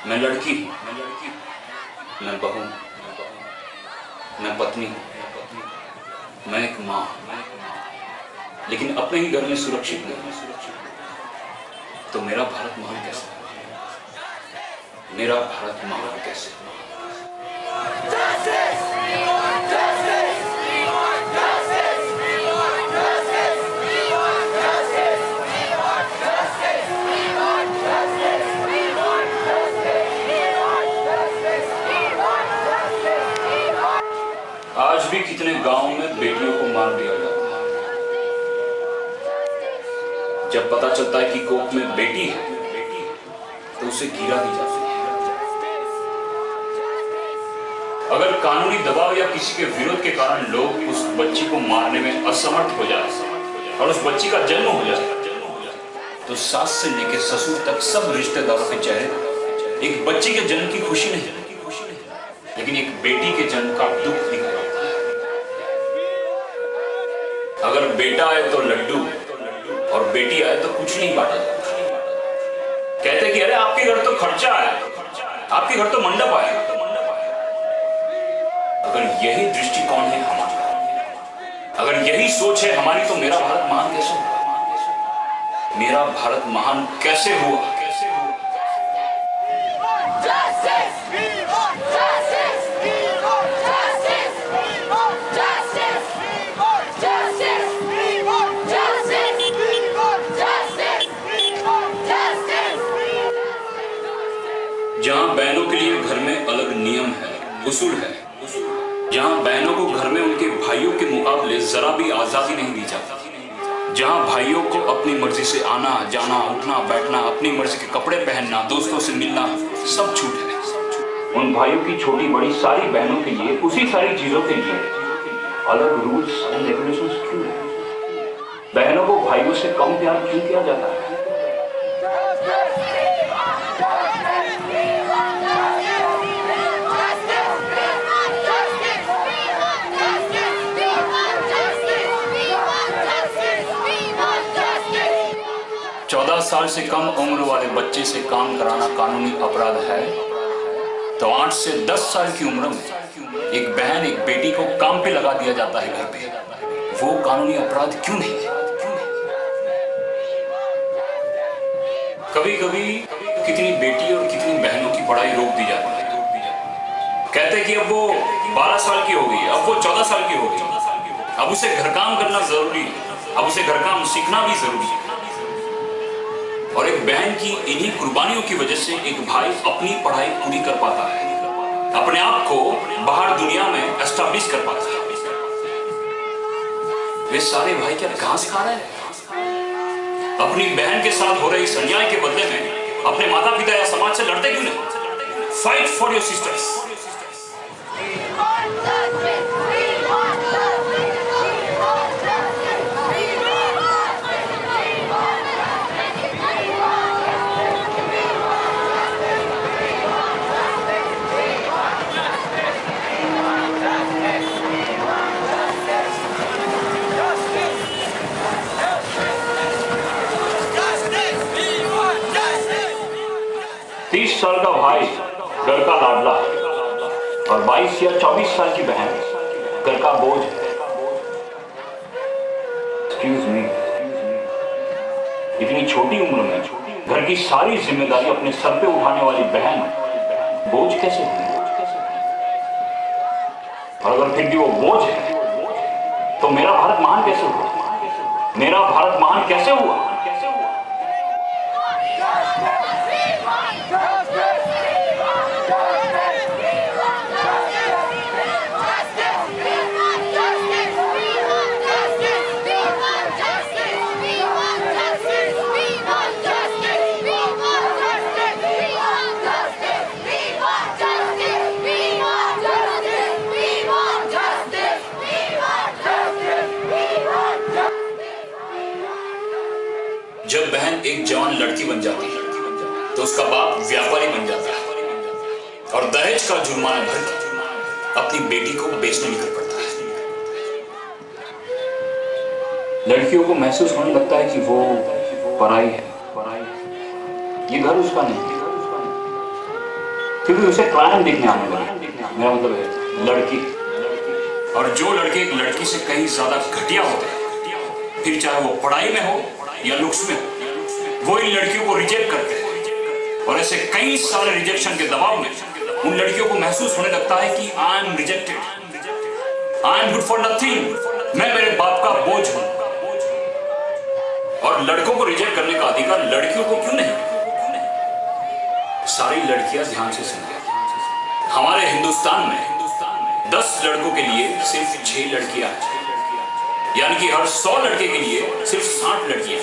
मैं लड़की हूँ, मैं बहू, मैं पत्नी हूँ, मैं एक माँ, लेकिन अपने ही घर में सुरक्षित नहीं। तो मेरा भारत महान कैसे? मेरा भारत महान कैसे? आज भी कितने गांवों में बेटियों को मार दिया जाता है। जब पता चलता है कि कोख में बेटी है तो उसे गिरा दी जाती है। अगर कानूनी दबाव या किसी के विरोध के कारण लोग उस बच्ची को मारने में असमर्थ हो जाए और उस बच्ची का जन्म हो जाए तो सास से लेकर ससुर तक सब रिश्तेदारों के चेहरे एक बच्ची के जन्म की खुशी नहीं, लेकिन एक बेटी के जन्म का दुख दिखाई देता है। अगर बेटा आए तो लड्डू और बेटी आए तो कुछ नहीं बांटा जाता। कहते कि अरे आपके घर तो खर्चा है, आपके घर तो मंडप आए। अगर यही दृष्टिकोण है हमारा, अगर यही सोच है हमारी, तो मेरा भारत महान कैसे हुआ? मेरा भारत महान कैसे हुआ? जहां बहनों के लिए घर में अलग नियम है, उसूल है, जहां बहनों को घर में उनके भाइयों के मुकाबले जरा भी आजादी नहीं दी जाती, जहां भाइयों को अपनी मर्जी से आना जाना, उठना बैठना, अपनी मर्जी के कपड़े पहनना, दोस्तों से मिलना, सब छूट है। उन भाइयों की छोटी बड़ी सारी बहनों के लिए उसी सारी चीजों के लिए अलग रूल्स एंड रेगुलेशंस क्यों है? बहनों को भाइयों से कम प्यार क्यों किया जाता है? 14 साल से कम उम्र वाले बच्चे से काम कराना कानूनी अपराध है, तो 8 से 10 साल की उम्र में एक बहन एक बेटी को काम पे लगा दिया जाता है घर पे। वो कानूनी अपराध क्यों नहीं है? कभी कभी कितनी बेटी और कितनी बहनों की पढ़ाई रोक दी जाती है। कहते कि अब वो 12 साल की हो गई, अब वो 14 साल की हो गई, अब उसे घर काम करना जरूरी है, अब उसे घर काम सीखना भी जरूरी है। और एक बहन की इन्हीं कुर्बानियों की वजह से एक भाई अपनी पढ़ाई पूरी कर पाता है, अपने आप को बाहर दुनिया में एस्टैब्लिश कर पाता है। वे सारे भाई क्या घास खा रहे हैं? अपनी बहन के साथ हो रहे इस अन्याय के बदले में अपने माता पिता या समाज से लड़ते क्यों नहीं? Fight for your sisters. 30 साल का भाई घर का लाडला और 22 या 24 साल की बहन घर का बोझ है। एक्सक्यूज मी, इतनी छोटी उम्र में घर की सारी जिम्मेदारी अपने सर पे उठाने वाली बहन बोझ कैसे हुई? और अगर फिर भी वो बोझ है तो मेरा भारत महान कैसे हुआ? मेरा भारत महान कैसे हुआ? जब बहन एक जवान लड़की बन जाती है तो उसका बाप व्यापारी बन जाता है और दहेज का जुर्माना भरकर अपनी बेटी को बेचने निकल पड़ता है। लड़कियों को महसूस होने लगता है कि वो पराई है, ये घर उसका नहीं है। क्योंकि उसे ट्रायम्फ देखने आने लगे। मेरा मतलब है लड़की, और जो लड़के एक लड़की से कहीं ज्यादा घटिया होते हैं, फिर चाहे वो पढ़ाई में हो या लुक्स में हो, वो इन लड़कियों को रिजेक्ट करते हैं। और ऐसे कई सारे रिजेक्शन के दबाव में उन लड़कियों को महसूस होने लगता है कि I am rejected, I am good for nothing, मैं मेरे बाप का बोझ हूं। और लड़कों को रिजेक्ट करने का अधिकार लड़कियों को क्यों नहीं? सारी लड़कियां ध्यान से सुनिए, हमारे हिंदुस्तान में 10 लड़कों के लिए सिर्फ 6 लड़कियां हैं, यानी कि हर 100 लड़के के लिए सिर्फ 60 लड़कियां,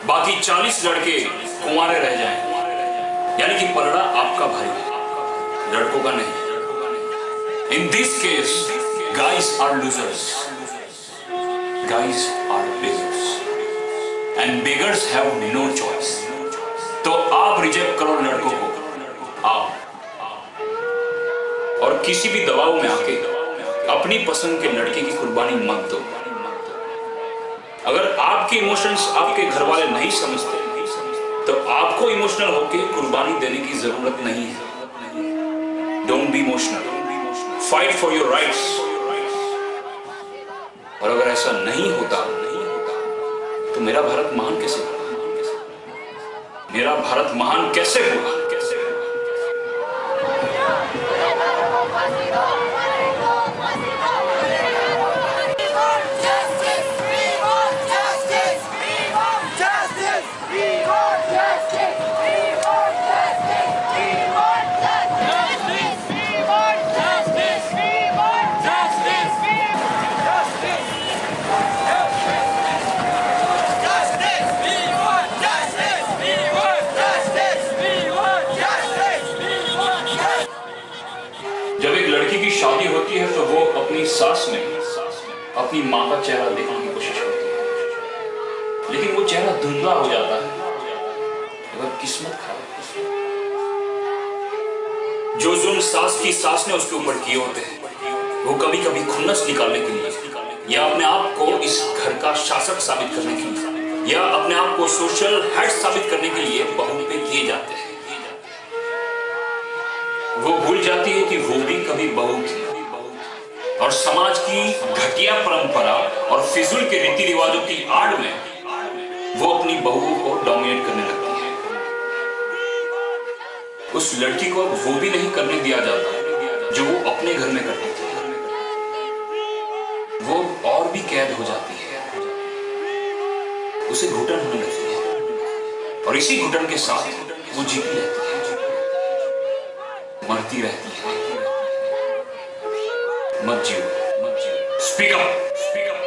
बाकी 40 लड़के कुंवारे रह जाएं, यानी कि पलड़ा आपका भाई है, लड़कों का नहीं। In this case guys are losers, guys are beggars, and beggars have no choice। तो आप रिजेक्ट करो लड़कों को, आप और किसी भी दबाव में आके अपनी पसंद के लड़के की कुर्बानी मत दो। अगर आपके इमोशंस आपके घर वाले नहीं समझते तो आपको इमोशनल होके कुर्बानी देने की जरूरत नहीं है। Don't be emotional, fight for your rights. और अगर ऐसा नहीं होता तो मेरा भारत महान कैसे होगा? मेरा भारत महान कैसे होगा? जब एक लड़की की शादी होती है तो वो अपनी सास में अपनी मां का चेहरा देखने की कोशिश करती है, लेकिन वो चेहरा धुंधला हो जाता है अगर किस्मत खराब। जो जुल्म सास की सास ने उसके ऊपर किए होते हैं वो कभी कभी खुन्नस निकालने के लिए या अपने आप को इस घर का शासक साबित करने के लिए या अपने आप को सोशल हेड साबित करने के लिए बहू पे किए जाते हैं। वो भूल जाती है कि वो भी कभी बहू थी और समाज की घटिया परंपरा और फिजूल के रीति रिवाजों की आड़ में वो अपनी बहू को डोमिनेट करने लगती है। उस लड़की को वो भी नहीं करने दिया जाता जो वो अपने घर में करती थी। वो और भी कैद हो जाती है, उसे घुटन होने लगती है और इसी घुटन के साथ वो जीती रहती है, मरती रहती है। मत जियो, मत जियो। Speak up, speak up.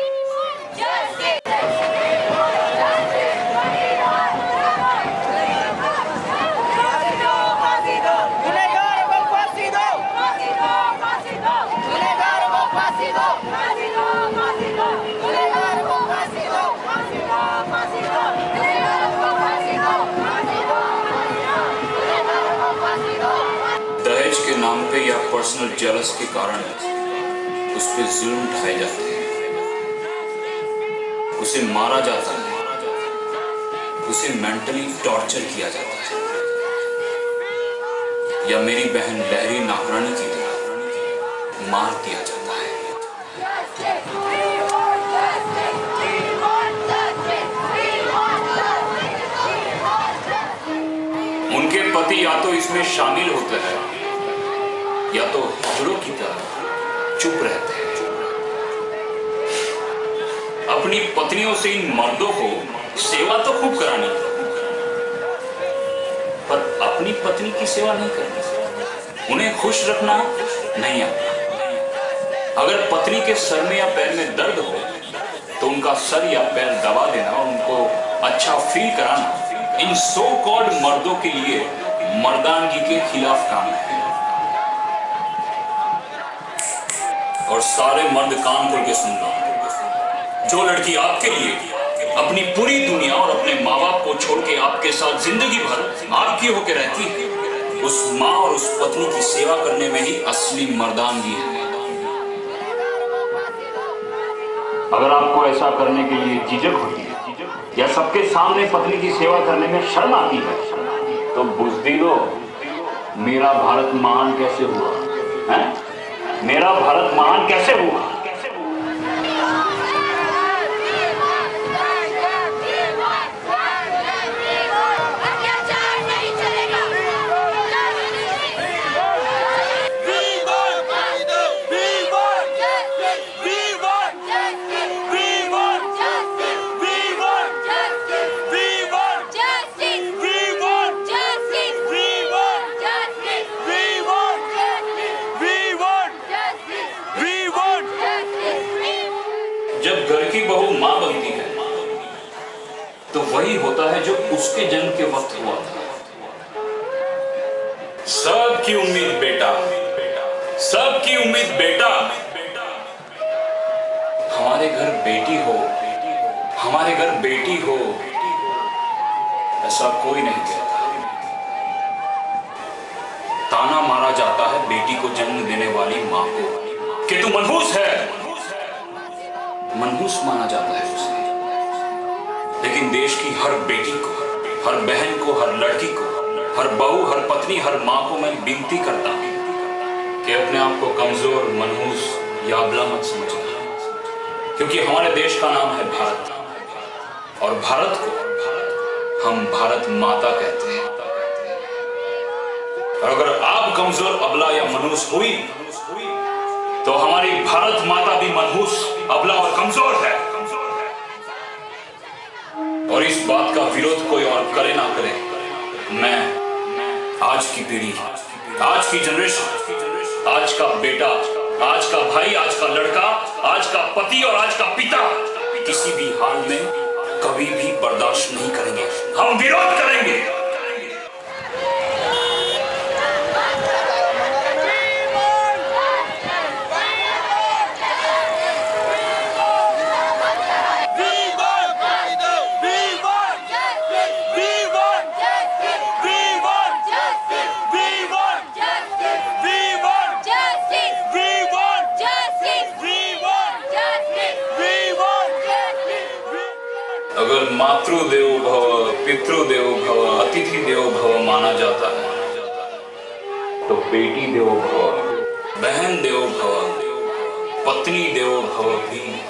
दहेज के नाम पे या पर्सनल जेलस के कारण उस पे जुल्म उठाए जाते हैं, उसे मारा जाता है, उसे मेंटली टॉर्चर किया जाता है, या मेरी बहन लहरी नागरानी की तरह मार दिया जाता है। उनके पति या तो इसमें शामिल होते हैं या तो हिजड़ों की तरह चुप रहते हैं। अपनी पत्नियों से इन मर्दों को सेवा तो खूब करानी पर अपनी पत्नी की सेवा नहीं करनी, उन्हें खुश रखना नहीं आता। अगर पत्नी के सर में या पैर में दर्द हो तो उनका सर या पैर दबा देना और उनको अच्छा फील कराना इन सो कॉल्ड मर्दों के लिए मर्दानगी के खिलाफ काम है। और सारे मर्द कान खोल के सुन लो, जो लड़की आपके लिए अपनी पूरी दुनिया और अपने माँ बाप को छोड़ के आपके साथ जिंदगी भर आपकी होकर रहती है, उस माँ और उस पत्नी की सेवा करने में ही असली मर्दानगी है। अगर आपको ऐसा करने के लिए झिझक होती है या सबके सामने पत्नी की सेवा करने में शर्म आती है तो बुज़दिलो, मेरा भारत महान कैसे हुआ है? मेरा भारत महान कैसे हुआ? जब घर की बहू मां बनती है तो वही होता है जो उसके जन्म के वक्त हुआ था। सबकी उम्मीद बेटा, सबकी उम्मीद बेटा। हमारे घर बेटी हो, हमारे घर बेटी हो, ऐसा कोई नहीं कहता। ताना मारा जाता है बेटी को जन्म देने वाली मां को कि तू मनहूस है, मनहूस माना जाता है उसे। लेकिन देश की हर बेटी को, हर बहन को, हर लड़की को, हर बहू, हर पत्नी, हर मां को मैं विनती करता हूं कि अपने आप को कमजोर, मनहूस या अबला मत समझना, क्योंकि हमारे देश का नाम है भारत और भारत को हम भारत माता कहते हैं। और अगर आप कमजोर, अबला या मनहूस हुई तो हमारी भारत माता भी मनहूस, अबला और कमजोर है। और इस बात का विरोध कोई और करे ना करे, मैं आज की पीढ़ी, आज की जनरेशन, आज का बेटा, आज का भाई, आज का लड़का, आज का पति और आज का पिता किसी भी हाल में कभी भी बर्दाश्त नहीं करेंगे। हम विरोध करेंगे। अगर मातृदेवो भव, पितृदेवो भव, अतिथि देवो भव माना जाता है तो बेटी देवो भव, बहन देवो भव, पत्नी देवो भव भी है।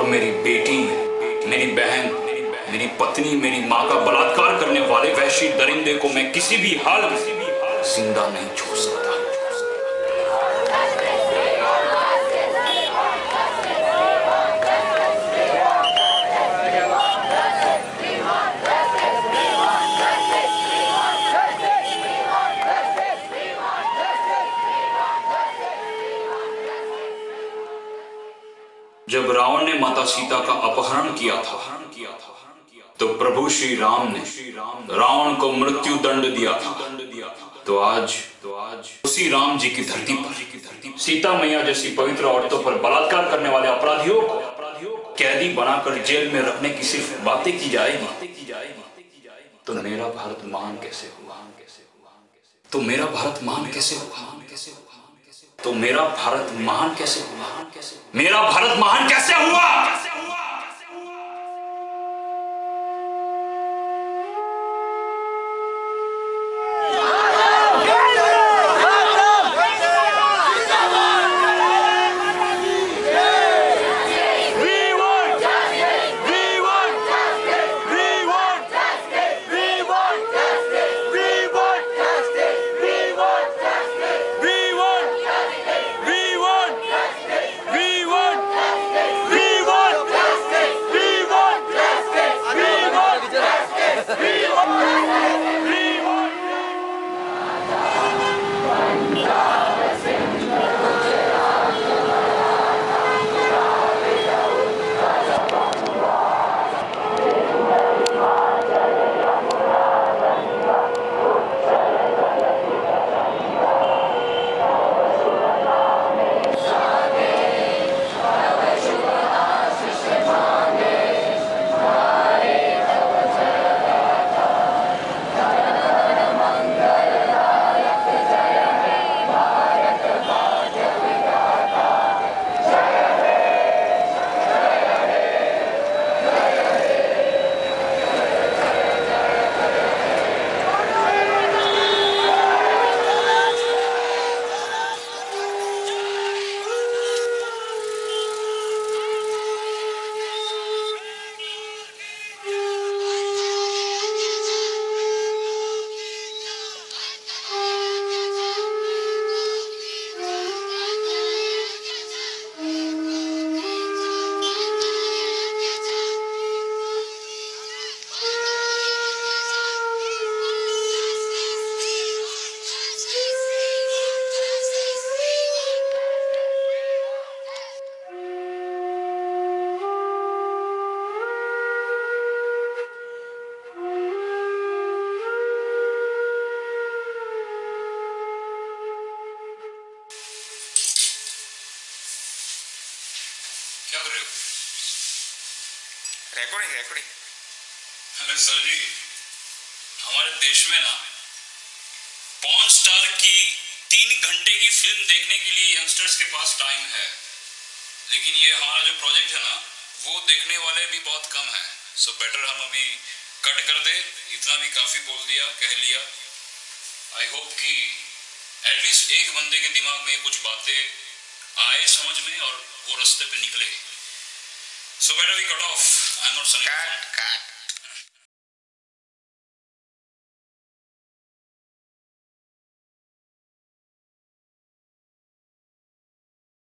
मेरी बेटी, मेरी बहन, मेरी पत्नी, मेरी मां का बलात्कार करने वाले वहशी दरिंदे को मैं किसी भी हाल में जिंदा नहीं छोड़ सकता। जब रावण ने माता सीता का अपहरण किया था तो प्रभु श्री राम ने रावण को मृत्यु दंड दिया था। तो आज उसी राम जी की धरती पर सीता मैया जैसी पवित्र औरतों पर बलात्कार करने वाले अपराधियों को कैदी बनाकर जेल में रखने की सिर्फ बातें की जाएगी। तो मेरा भारत महान कैसे हुआ? तो मेरा भारत महान कैसे हुआ? तो मेरा भारत महान कैसे हुआ? मेरा भारत महान कैसे हुआ? कर रहे हो? रिकॉर्डिंग। अरे सर जी, हमारे देश में ना पॉर्न स्टार की 3 घंटे की फिल्म देखने के लिए यंगस्टर्स के पास टाइम है, लेकिन ये हमारा जो प्रोजेक्ट है ना, वो देखने वाले भी बहुत कम है। सो बेटर हम अभी कट कर दे, इतना भी काफी बोल दिया, कह लिया। आई होप कि एटलीस्ट एक बंदे के दिमाग में कुछ बातें आए समझ में और वो रास्ते पे निकले। So better we cut off. I am not sunny. Cut